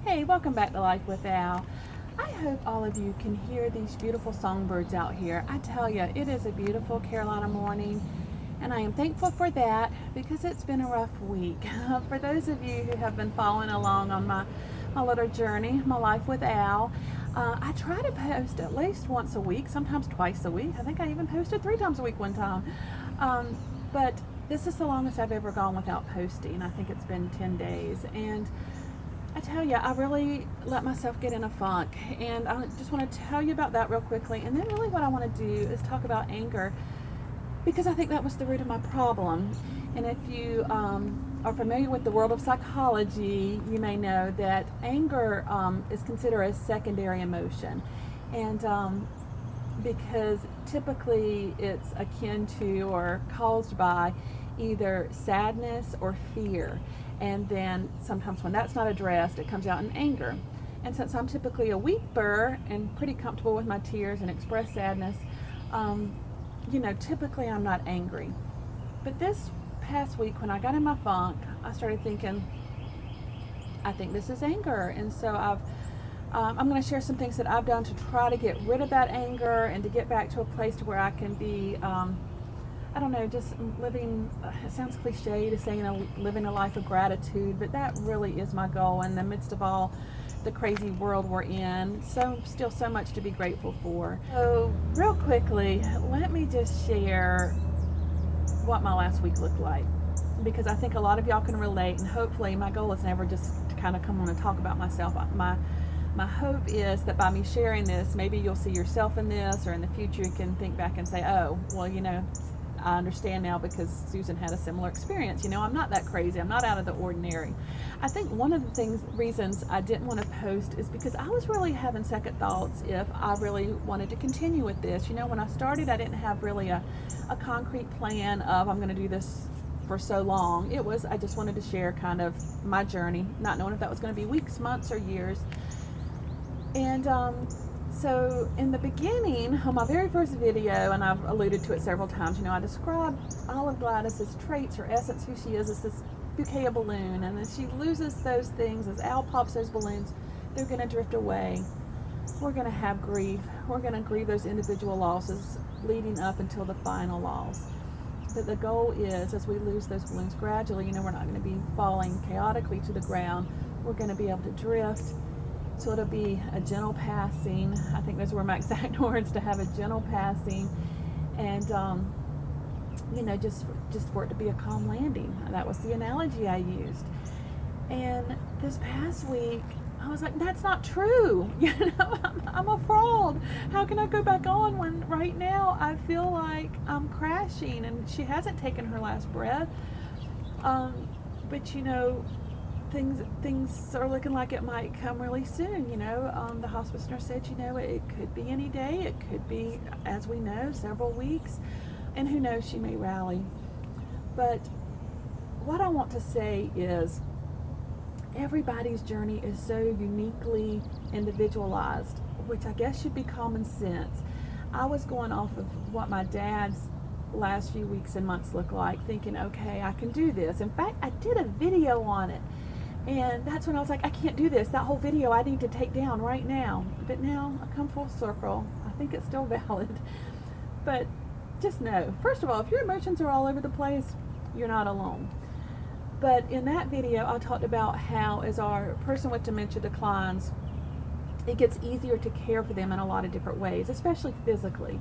Hey, welcome back to Life with Al. I hope all of you can hear these beautiful songbirds out here. I tell you, it is a beautiful Carolina morning, and I am thankful for that because it's been a rough week. For those of you who have been following along on my little journey, my Life with Al, I try to post at least once a week, sometimes twice a week. I think I even posted 3 times a week one time. But this is the longest I've ever gone without posting. I think it's been 10 days. And I tell you, I really let myself get in a funk, and I just want to tell you about that real quickly. And then really what I want to do is talk about anger, because I think that was the root of my problem. And if you are familiar with the world of psychology, you may know that anger is considered a secondary emotion. And because typically it's akin to or caused by either sadness or fear. And then sometimes when that's not addressed, it comes out in anger. And since I'm typically a weeper and pretty comfortable with my tears and express sadness, typically I'm not angry. But this past week when I got in my funk, I started thinking, I think this is anger. And so I'm going to share some things that I've done to try to get rid of that anger and to get back to a place to where I can be I don't know, just living, it sounds cliche to say, living a life of gratitude, but that really is my goal in the midst of all the crazy world we're in. So still so much to be grateful for. So real quickly, let me just share what my last week looked like, because I think a lot of y'all can relate, and hopefully my goal is never just to kind of come on and talk about myself. My hope is that by me sharing this, maybe you'll see yourself in this, or in the future you can think back and say, oh, well, I understand now because Susan had a similar experience. I'm not that crazy. I'm not out of the ordinary. I think one of the reasons I didn't want to post is because I was really having second thoughts if I really wanted to continue with this. When I started, I didn't have really a concrete plan of I'm going to do this for so long. I just wanted to share kind of my journey, not knowing if that was going to be weeks, months, or years. And so in the beginning, on my very first video, and I've alluded to it several times, I described Olive Gladys's traits, her essence, who she is this bouquet of balloon. And as she loses those things, as Al pops those balloons, they're going to drift away. We're going to have grief. We're going to grieve those individual losses leading up until the final loss. But the goal is, as we lose those balloons gradually, we're not going to be falling chaotically to the ground. We're going to be able to drift. So it'll be a gentle passing. I think those were my exact words, to have a gentle passing, and just for it to be a calm landing. That was the analogy I used. And this past week, I was like, that's not true. I'm a fraud. How can I go back on when right now I feel like I'm crashing? And she hasn't taken her last breath. But things are looking like it might come really soon. The hospice nurse said, it could be any day. It could be, as we know, several weeks. And who knows, she may rally. But what I want to say is everybody's journey is so uniquely individualized, which I guess should be common sense. I was going off of what my dad's last few weeks and months look like, thinking, okay, I can do this. In fact, I did a video on it. And that's when I was like, I can't do this. That whole video I need to take down right now. But now I come full circle. I think it's still valid. But just know, first of all, if your emotions are all over the place, you're not alone. But in that video, I talked about how as our person with dementia declines, it gets easier to care for them in a lot of different ways, especially physically.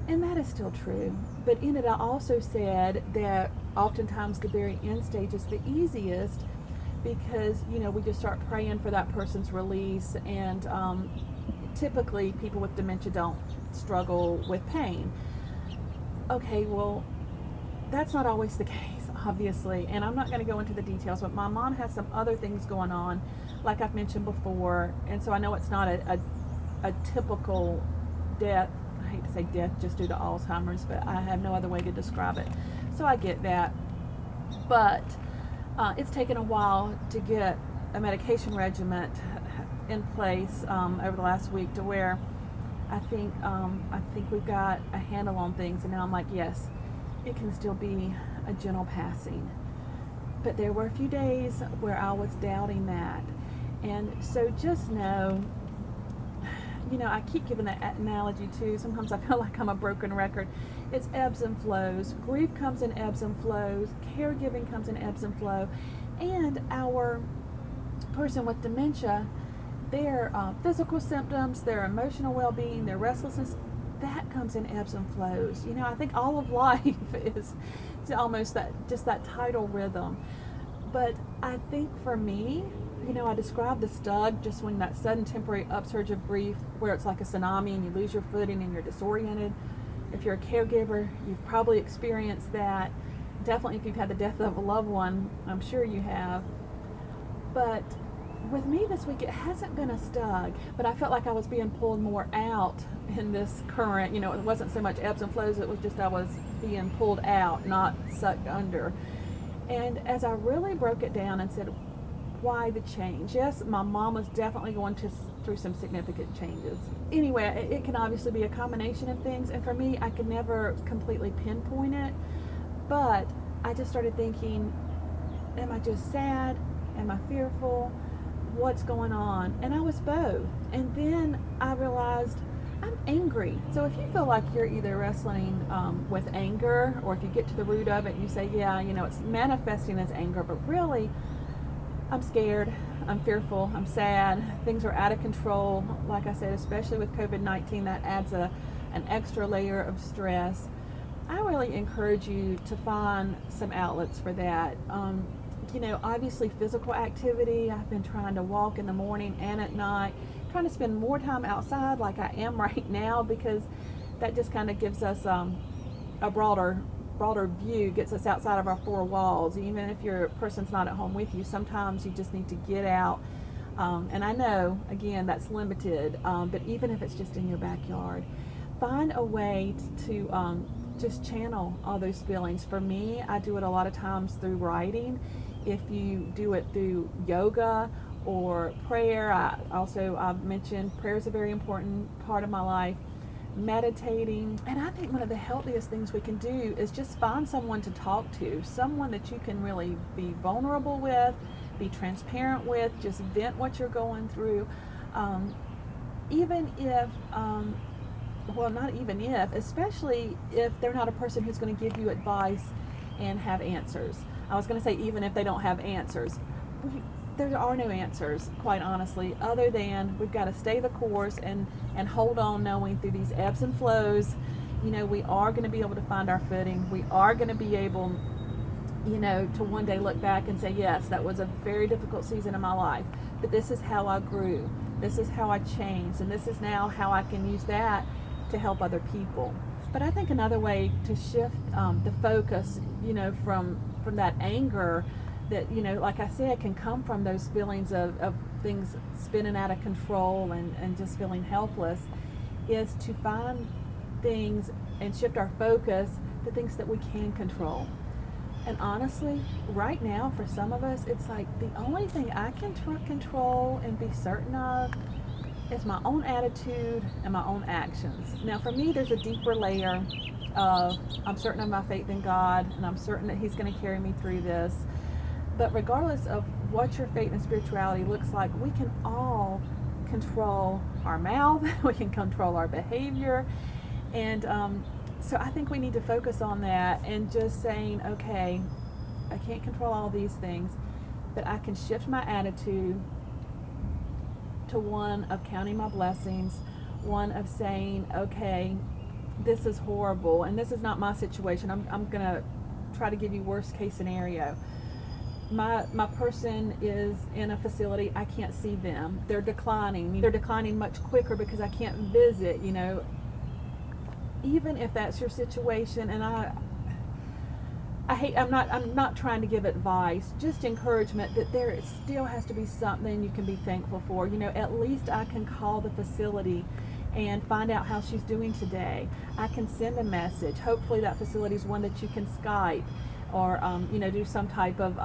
And that is still true. But in it, I also said that oftentimes the very end stage is the easiest, because we just start praying for that person's release, and typically people with dementia don't struggle with pain. Okay, well, that's not always the case, obviously, and I'm not going to go into the details, but my mom has some other things going on, like I've mentioned before, and so I know it's not a typical death. I hate to say death just due to alzheimer's, but I have no other way to describe it, so I get that. But it's taken a while to get a medication regimen in place over the last week, to where I think we've got a handle on things. And now I'm like, yes, it can still be a gentle passing. But there were a few days where I was doubting that. And so just know, I keep giving that analogy too. Sometimes I feel like I'm a broken record. It's ebbs and flows. Grief comes in ebbs and flows. Caregiving comes in ebbs and flow. And our person with dementia, their physical symptoms, their emotional well-being, their restlessness, that comes in ebbs and flows. I think all of life is almost that tidal rhythm. But I think for me, I describe the stug, just when that sudden temporary upsurge of grief where it's like a tsunami and you lose your footing and you're disoriented. If you're a caregiver, you've probably experienced that. Definitely if you've had the death of a loved one, I'm sure you have. But with me this week, it hasn't been a stug, but I felt like I was being pulled more out in this current. It wasn't so much ebbs and flows, it was just I was being pulled out, not sucked under. And as I really broke it down and said, why the change? Yes, my mom was definitely going through some significant changes. Anyway, it can obviously be a combination of things, and for me, I could never completely pinpoint it, but I just started thinking, am I just sad? Am I fearful? What's going on? And I was both. And then I realized I'm angry. So if you feel like you're either wrestling with anger, or if you get to the root of it and you say, yeah, it's manifesting as anger, but really I'm scared, I'm fearful, I'm sad, things are out of control. Like I said, especially with COVID-19, that adds an extra layer of stress. I really encourage you to find some outlets for that. Obviously physical activity. I've been trying to walk in the morning and at night, trying to spend more time outside like I am right now, because that just kind of gives us a broader view, gets us outside of our four walls. Even if your person's not at home with you, sometimes you just need to get out. And I know, again, that's limited, but even if it's just in your backyard, find a way to just channel all those feelings. For me, I do it a lot of times through writing. If you do it through yoga or prayer, I've mentioned prayer is a very important part of my life. Meditating. And I think one of the healthiest things we can do is just find someone to talk to, someone that you can really be vulnerable with, be transparent with, just vent what you're going through. Even if, especially if they're not a person who's going to give you advice and have answers. I was going to say even if they don't have answers. There are no answers, quite honestly, other than we've got to stay the course and hold on, knowing through these ebbs and flows, we are going to be able to find our footing. We are going to be able, to one day look back and say, yes, that was a very difficult season in my life, but this is how I grew. This is how I changed, and this is now how I can use that to help other people. But I think another way to shift the focus, from that anger that, like I said, can come from those feelings of things spinning out of control and just feeling helpless, is to find things and shift our focus to things that we can control. And honestly, right now, for some of us, it's like the only thing I can control and be certain of is my own attitude and my own actions. Now, for me, there's a deeper layer of I'm certain of my faith in God, and I'm certain that He's going to carry me through this. But regardless of what your faith and spirituality looks like, we can all control our mouth, we can control our behavior. And so I think we need to focus on that and just saying, okay, I can't control all these things, but I can shift my attitude to one of counting my blessings, one of saying, okay, this is horrible, and this is not my situation. I'm going to try to give you worst case scenario. My person is in a facility. I can't see them. They're declining. They're declining much quicker because I can't visit, Even if that's your situation, and I'm not trying to give advice, just encouragement that there still has to be something you can be thankful for. At least I can call the facility and find out how she's doing today. I can send a message. Hopefully that facility is one that you can Skype or do some type of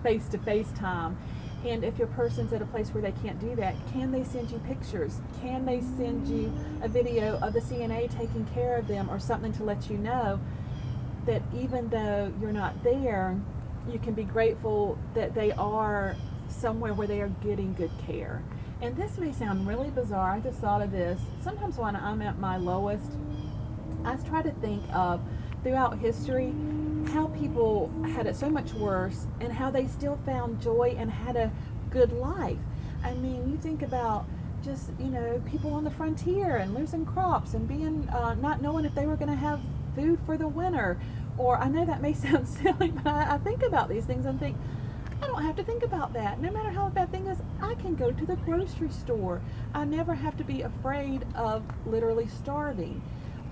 face-to-face time. And if your person's at a place where they can't do that, can they send you pictures? Can they send you a video of the CNA taking care of them, or something to let you know that even though you're not there, you can be grateful that they are somewhere where they are getting good care. And this may sound really bizarre. I just thought of this. Sometimes when I'm at my lowest, I try to think of throughout history how people had it so much worse and how they still found joy and had a good life. I mean, you think about just, people on the frontier and losing crops and being not knowing if they were going to have food for the winter. Or I know that may sound silly, but I think about these things and think, I don't have to think about that. No matter how bad thing is, I can go to the grocery store. I never have to be afraid of literally starving.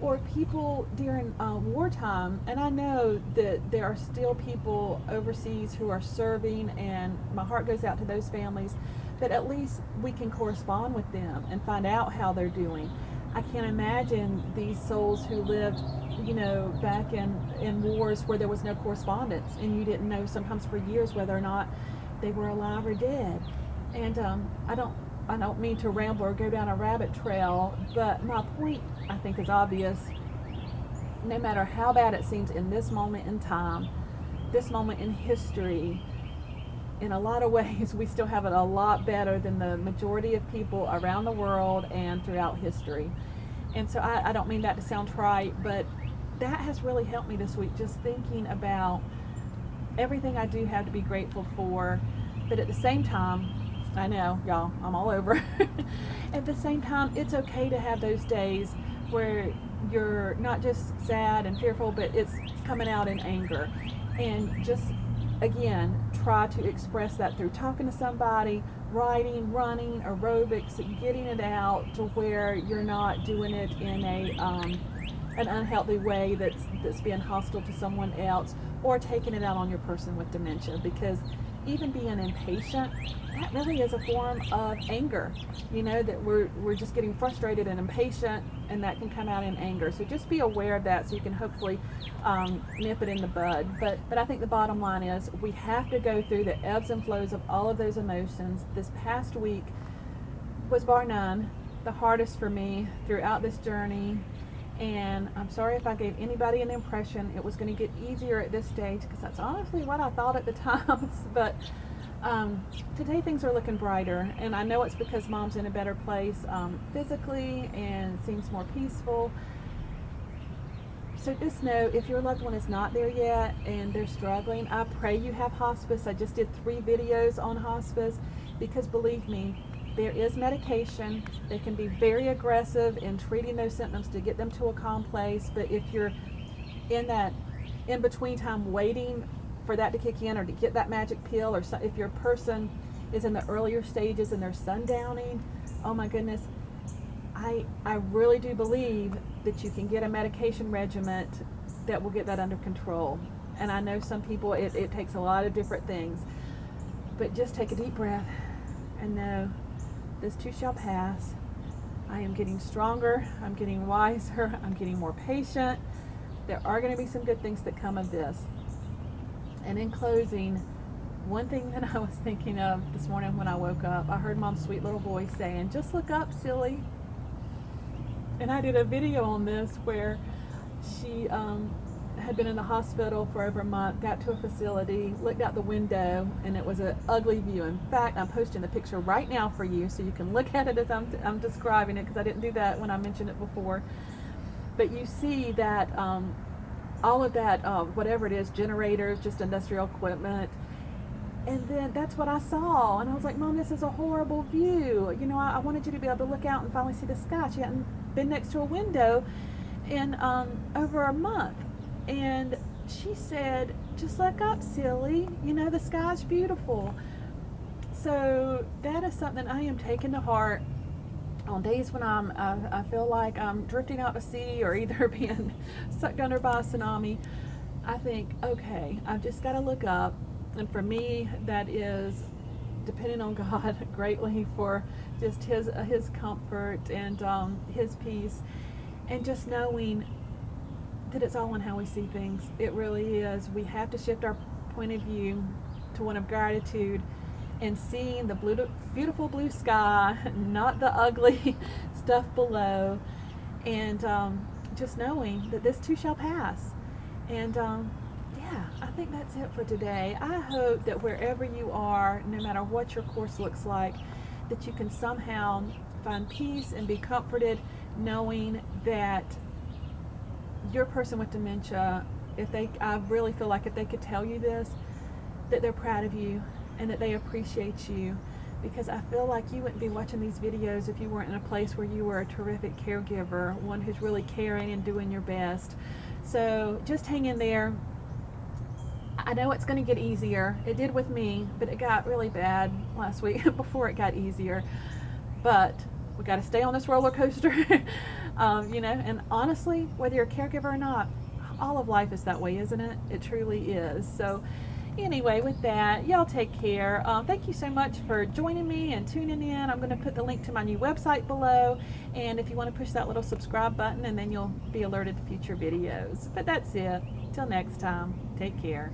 Or people during wartime, and I know that there are still people overseas who are serving, and my heart goes out to those families, but at least we can correspond with them and find out how they're doing. I can't imagine these souls who lived, back in wars where there was no correspondence and you didn't know sometimes for years whether or not they were alive or dead. And I don't mean to ramble or go down a rabbit trail, but my point, I think, is obvious. No matter how bad it seems in this moment in time, this moment in history, in a lot of ways, we still have it a lot better than the majority of people around the world and throughout history. And so I don't mean that to sound trite, but that has really helped me this week, just thinking about everything I do have to be grateful for. But at the same time, I know, y'all, I'm all over. At the same time, it's okay to have those days where you're not just sad and fearful, but it's coming out in anger. And just, again, try to express that through talking to somebody, writing, running, aerobics, getting it out to where you're not doing it in an unhealthy way that's being hostile to someone else, or taking it out on your person with dementia. Because even being impatient, that really is a form of anger. That we're just getting frustrated and impatient, and that can come out in anger. So just be aware of that so you can hopefully nip it in the bud. But I think the bottom line is we have to go through the ebbs and flows of all of those emotions. This past week was bar none the hardest for me throughout this journey. And I'm sorry if I gave anybody an impression it was going to get easier at this stage, because that's honestly what I thought at the time. But today things are looking brighter, and I know it's because Mom's in a better place physically and seems more peaceful. So just know, if your loved one is not there yet and they're struggling, I pray you have hospice. I just did 3 videos on hospice, because believe me, there is medication. They can be very aggressive in treating those symptoms to get them to a calm place. But if you're in that in-between time waiting for that to kick in or to get that magic pill, or if your person is in the earlier stages and they're sundowning, oh my goodness, I really do believe that you can get a medication regimen that will get that under control. And I know some people, it takes a lot of different things. But just take a deep breath and know, this too shall pass. I am getting stronger. I'm getting wiser. I'm getting more patient. There are going to be some good things that come of this. And in closing, one thing that I was thinking of this morning when I woke up, I heard Mom's sweet little voice saying, "Just look up, silly." And I did a video on this where she had been in the hospital for over a month, got to a facility, looked out the window, and it was an ugly view. In fact, I'm posting the picture right now for you so you can look at it as I'm describing it, because I didn't do that when I mentioned it before. But you see that all of that, whatever it is, generators, just industrial equipment. And then that's what I saw. And I was like, Mom, this is a horrible view. I wanted you to be able to look out and finally see the sky. She hadn't been next to a window in over a month. And she said, just look up, silly. The sky's beautiful. So that is something I am taking to heart on days when I feel like I'm drifting out to sea or either being sucked under by a tsunami. I think, okay, I've just got to look up. And for me, that is depending on God greatly for just his comfort and his peace, and just knowing that it's all in how we see things. It really is. We have to shift our point of view to one of gratitude and seeing the beautiful blue sky, not the ugly stuff below, and just knowing that this too shall pass. And yeah, I think that's it for today. I hope that wherever you are, no matter what your course looks like, that you can somehow find peace and be comforted knowing that your person with dementia, I really feel like if they could tell you this, that they're proud of you and that they appreciate you, because I feel like you wouldn't be watching these videos if you weren't in a place where you were a terrific caregiver, one who's really caring and doing your best. So just hang in there. I know it's going to get easier. It did with me, but it got really bad last week before it got easier. But we got to stay on this roller coaster. You know, and honestly, whether you're a caregiver or not, all of life is that way, isn't it? It truly is. So anyway, with that, y'all take care. Thank you so much for joining me and tuning in. I'm going to put the link to my new website below, and if you want to push that little subscribe button, and then you'll be alerted to future videos. But that's it. Till next time, take care.